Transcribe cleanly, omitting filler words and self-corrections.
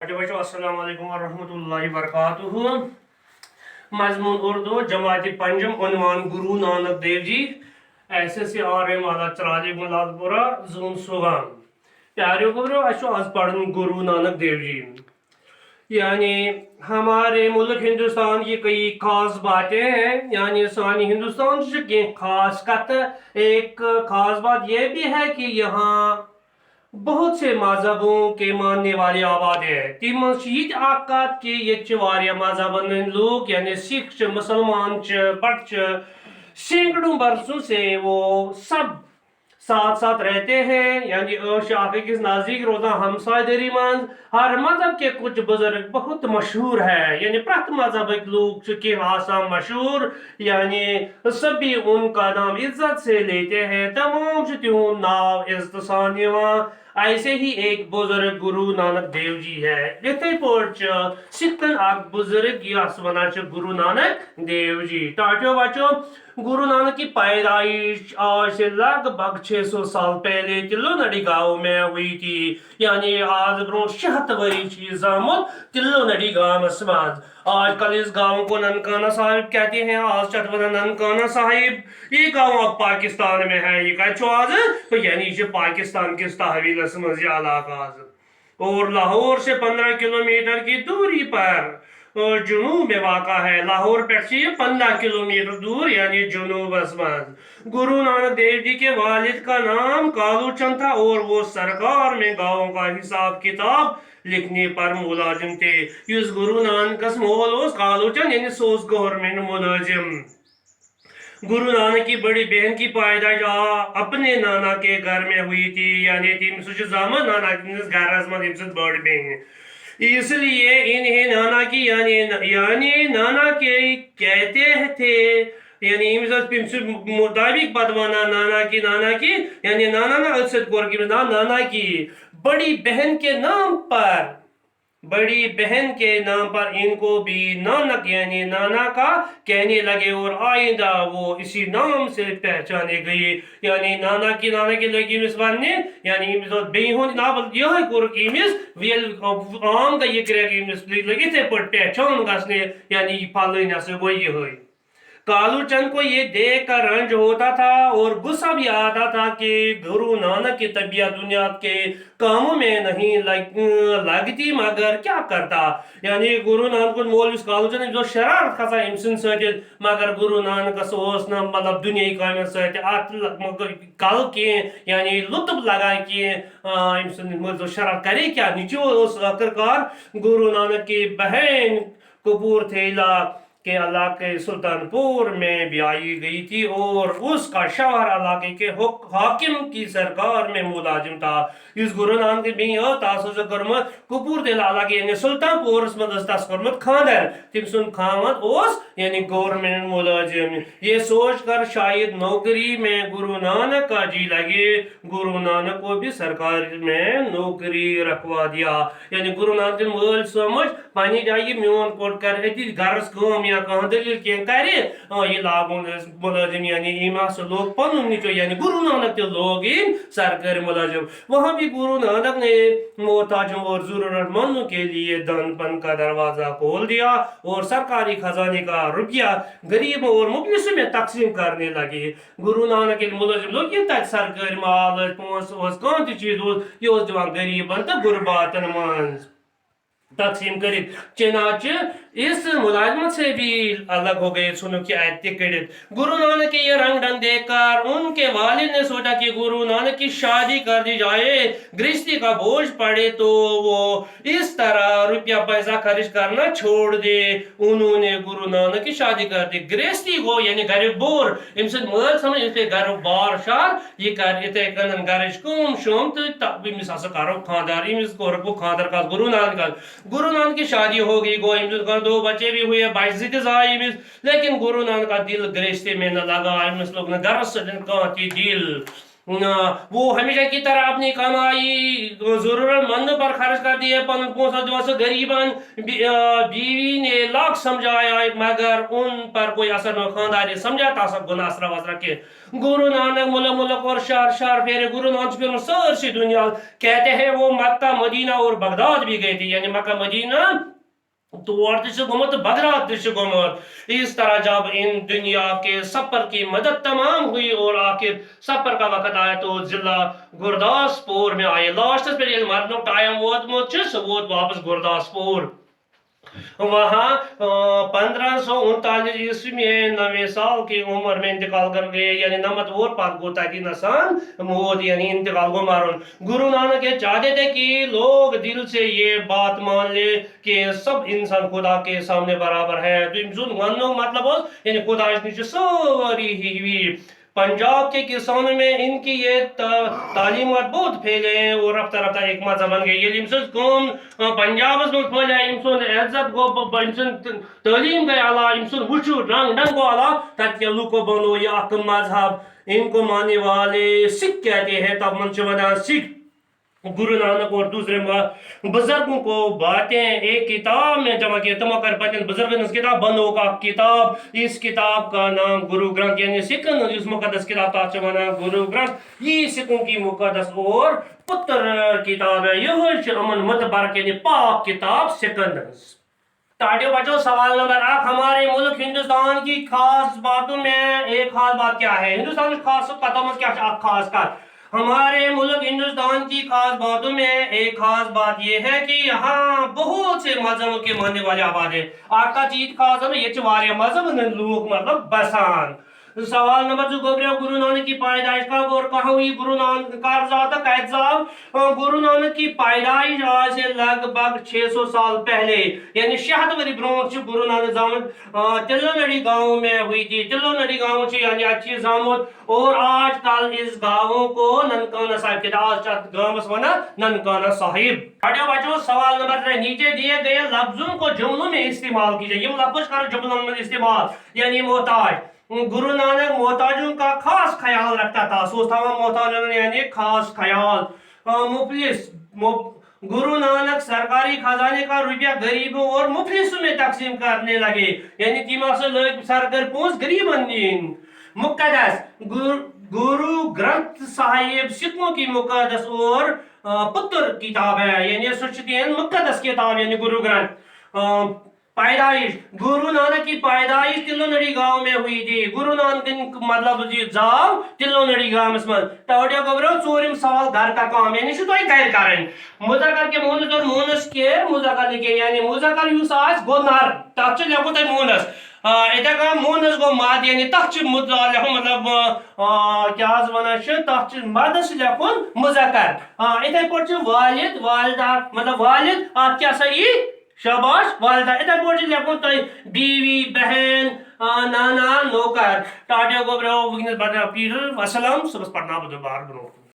अस्सलाम वालेकुम वरहमतुल्लाहि वबरकातुहू। मजमून उर्दू जमात पंजम उन्वान गुरु नानक देव जी SSC आला चराली मुलादपुरा जून सुगाम। प्यारे गुरु आज पढ़न गुरु नानक देव जी। यानी हमारे मुल्क हिंदुस्तान की कई खास बातें हैं। यानी सानी हिंदुस्तान की खास कत एक खास बात यह भी है कि यहाँ बहुत से मजहबों के मानने वाले आबाद है। तिम शीत आकात के ये वारिया मजहबन लोग यानी सिख मुसलमान बट सैकड़ों बरसों से वो सब साथ साथ रहते हैं। यानी किस नजदीक रोजा हमसायदरी मंज हर मजहब के कुछ बुजुर्ग बहुत मशहूर है। यानी प्रत मजहब लोग के आसाम मशहूर यानी सभी उनका नाम इज्जत से लेते हैं। तमाम तिहूं नाव इज्जत सान ऐसे ही एक बुजुर्ग गुरु नानक देव जी है। इथे पोच सिखन अक बुजुर्ग यस वनान गुरु नानक देव जी। टाटो बचो गुरु नानक की पैदाइश आज से लगभग 600 साल पहले तिल्लो नडी गांव में हुई थी। यानी आज ब्रो 76 वरी चीज तिल्लो नडी गांव मज। आजकल इस गांव को ननकाना साहिब कहते हैं। आज चटवदा ननकाना साहिब ये गांव अब पाकिस्तान में है। ये आज तो यानी ये पाकिस्तान के तहवील और लाहौर से 15 किलोमीटर की दूरी पर जुनूब में वाक़ा है। लाहौर पे से 15 किलोमीटर दूर यानी जुनूब मज। गुरु नानक देव जी के वालिद का नाम कालू चंद था और वो सरकार में गाँव का हिसाब किताब लिखने पर मुलाजिम थे। इस गुरु नानक मोल कालू चंद यानी सोस गवर्नमेंट मुलाजिम। गुरु नानक की बड़ी बहन की पैदाइश अपने नाना के घर में हुई थी। यानी नाना घर मज बड़ बहन इसलिए इन्हें नाना की यानी नाना के कहते थे। यानी मुताबिक बदवाना नाना की यानी नाना नाना की बड़ी बहन के नाम पर इनको भी नानक यानी नाना का कहने लगे और आइंदा वो इसी नाम से पहचाने गए। यानी नाना की लगी बनने यानी बेहोन नाबल यह आम का ये इथे पर पहचान गसने यानी फल से वो ये कालू चंद को ये देख कर रंज होता था और गुस्सा भी आता था कि गुरु नानक की तबीयत दुनिया के कामों में नहीं लगती मगर क्या करता। यानी गुरु नानक को मौलवी कालू चंद जो शरारत खसा इमसन सत मगर गुरु नानक न मतलब दुनिया काम सत कल के यानी लुत्फ लगा कि इमसन जो शरारत करे क्या निचो आखिरकार गुरु नानक की बहन कपूरथला के इलाके सुल्तानपुर में ब्याई गई थी और उसका शहर इलाके के हाकिम की सरकार में मुलाजिम था। इस गुरु नानक कपूरथला इलाके सुल्तानपुर खानदर तम सुन खामद यानी गवर्नमेंट मुलाजिम। ये सोच कर शायद नौकरी में गुरु नानक का जी लगे गुरु नानक को भी सरकार में नौकरी रखवा दिया। यानी गुरु नानक मोल समझ पानी जाइए मोन कोट कर घर कम या कह दलील करे ये लागू मुलाजिम यानी इमा से लोग पन नीचो यानी गुरु नानक के लोग इन सरकारी मुलाजिम। वहां भी गुरु नानक ने मोहताजों और जरूरतमंदों के लिए दान पन का दरवाजा खोल दिया और सरकारी खजाने का रुपया गरीबों और मुफलिसों में तकसीम करने लगे। गुरु नानक के मुलाजिम लोग ये तक सरकारी माल कौन चीज ये दिवान गरीबन तो गुरबातन मंज तकसीम कर चनाच इस मुलाजमत से भी अलग हो गए। सुनो कि आयतें कड़ित गुरु नानक के ये रंग ढंग देखकर उनके वालिद ने सोचा कि गुरु नानक की शादी कर दी जाए। गृहस्थी का बोझ पड़े तो वो इस तरह रुपया पैसा खर्च करना छोड़ दे। उन्होंने गुरु नानक की शादी कर दी। गृहस्थी को यानी घर बोर इमसे मल समझ इसे घर बार शार ये कर इते कन घर कुम शोम तो तमिस करो खानदार इमिस को खानदार का गुरु नानक की शादी हो गई गो इमस 2 बच्चे भी हुए 22 आए लेकिन गुरु नानक का दिल गृहस्थी में न लगा। इमस लोग न घर से दिल وہ ہمیشہ کی طرح اپنی کمائی ضرورت مندوں پر خرچ کرتی ہے، پن پونسہ دِوان غریبن، بیوی نے لاکھ سمجھایا مگر ان پر کوئی اثر نہ، خاندار سمجھا تاسا گناہ اثرا وثرا کی۔ گرو نانک ملک ملک اور شہر شہر پھیرے، گرو نانک پھر سرسی دنیا، کہتے ہیں وہ مکہ مدینہ اور بغداد بھی گئے تھے، یعنی مکہ مدینہ تور تہ گومت بغداد تہ گومت۔ اس طرح جب ان دنیا کے سفر کی مدت تمام ہوئی اور آخر سفر کا وقت آیا تو ضلع گرداسپور میں آئے۔ لاسٹس پہ ییٚلہِ مرنُک ٹائم ووتمُت چھُ سُہ ووت واپس گرداسپور۔ وہاں 1539 عیسوی میں 9 سال کی عمر میں انتقال کر گئے، یعنی 9 وُہر پتہ گو تتی نسان موت، یعنی انتقال گو مرن۔ گرو نانک یہ چاہتے تھے کہ لوگ دل سے یہ بات مان لے کہ سب انسان خدا کے سامنے برابر ہے۔ تم سن وننُک مطلب اوس یعنی خدا نش سٲری ہِوی۔ پنجاب کے کسانوں میں ان کی یہ تعلیمات بہت پھیلے ہیں اور رفتہ رفتہ ایک مذہب بن گئے۔ ییٚلہِ أمۍ سٕنٛز کٲم پنجابس منٛز پھٔہلے، أمۍ سُنٛد عزت گوٚو، أمۍ سٕنٛز تعلیٖم گٔے علاوٕ، أمۍ سُنٛد وُچھُر رنگ ڈنگ گوٚو علاوٕ، تتہِ کٮ۪و لُکو بنوو یہ اکھ مذہب۔ ان کو ماننے والے سکھ کہتے ہیں، تب من چھِ ونان سکھ۔ گرو نانک اور دوسرے بزرگوں کو باتیں ایک کتاب میں جمع کیے، تمو کر پتن بزرگن ہٕنٛز کتاب بنو کا کتاب۔ اس کتاب کا نام گرو گرنتھ، یعنی سکھن اس مقدس کتاب تھا چھ ونان گرو گرنتھ۔ یہ سکھوں کی مقدس اور پتر کتاب ہے، یہ چھ امن متبرک یعنی پاک کتاب سکھن ہٕنٛز۔ ٹاٹیو بچو سوال نمبر 1، ہمارے ملک ہندوستان کی خاص باتوں میں ایک خاص بات کیا ہے؟ ہندوستان کی خاص باتوں میں کیا ہے؟ خاص بات ہمارے ملک ہندوستان کی خاص باتوں میں ایک خاص بات یہ ہے کہ یہاں بہت سے مذہبوں کے ماننے والے آباد ہیں۔ آپ کا چیز خاص ہے یہ چھ مذہب لوگ مطلب بسان۔ سوال نمبر 2، گرو نانک کی پیدائش کب اور کہاں ہوئی؟ گرو نانک کب زاتا کت زاو؟ گرو نانک کی پیدائش آج سے لگ بھگ 600 سال پہلے یعنی 600 ؤری برونٛٹھ چھ گرو نانک زامت۔ تلونڑی گاؤں میں ہوئی تھی۔ تلونڑی گاؤں چھ یعنی اچھی زامت اور آج کل اس گاؤں کو ننکانہ صاحب کہتے ہیں۔ آج چھ گامس ونان ننکانہ صاحب۔ بڑیو بچو سوال نمبر 3، نیچے دیے گئے لفظوں کو جملوں میں استعمال کیجئے۔ یہ لفظ کرو جملوں میں استعمال، یعنی محتاج۔ گرو نانک محتاجوں کا خاص خیال رکھتا تھا، سوچتا ہوا محتاجوں یعنی خاص خیال۔ مفلس، گرو نانک سرکاری خزانے کا روپیہ غریبوں اور مفلسوں میں تقسیم کرنے لگے، یعنی تیما سے لوگ سرکار پونس غریبن دین۔ مقدس، گرو گرنتھ صاحب سکھوں کی مقدس اور پتر کتاب ہے، یعنی سچتین مقدس کتاب یعنی گرو گرنتھ۔ پیدائش، گرو نانک کی پیدائش تلونڑی گاؤں میں ہوئی تھی۔ گرو نانک مطلب زاو تلونڑی گامس من۔ توڑیو گبرو ژوٗرِم سوال گھر کا کام، یعنی چھو تۄہہِ گھرِ کرٕنۍ۔ مذکر کے مونس اور مونس کے مذکر لکھے، یعنی مذکر یُس آسہِ گوٚو نر، تتھ چھُ لیکھُن تۄہہِ مونس۔ اتھے کٔنۍ مونس گوٚو مرد، یعنی تتھ چھُ لیکھُن مطلب کیاہ حظ ونان چھِ تتھ چھُ مردس چھُ لیکھُن مذکر۔ اتھے پٲٹھۍ چھُ والد والدہ مطلب والد اتھ کیاہ سا یی شاباش والدہ۔ اتھے پٲٹھۍ چھُ لیکھُن تۄہہِ بیوی بہن نانا نوکر۔ ٹاٹیو گوبرو ونکس بدلاو پیٹر وسلام صبحس پرناو بہٕ دوبارٕ برونٛٹھ کُن۔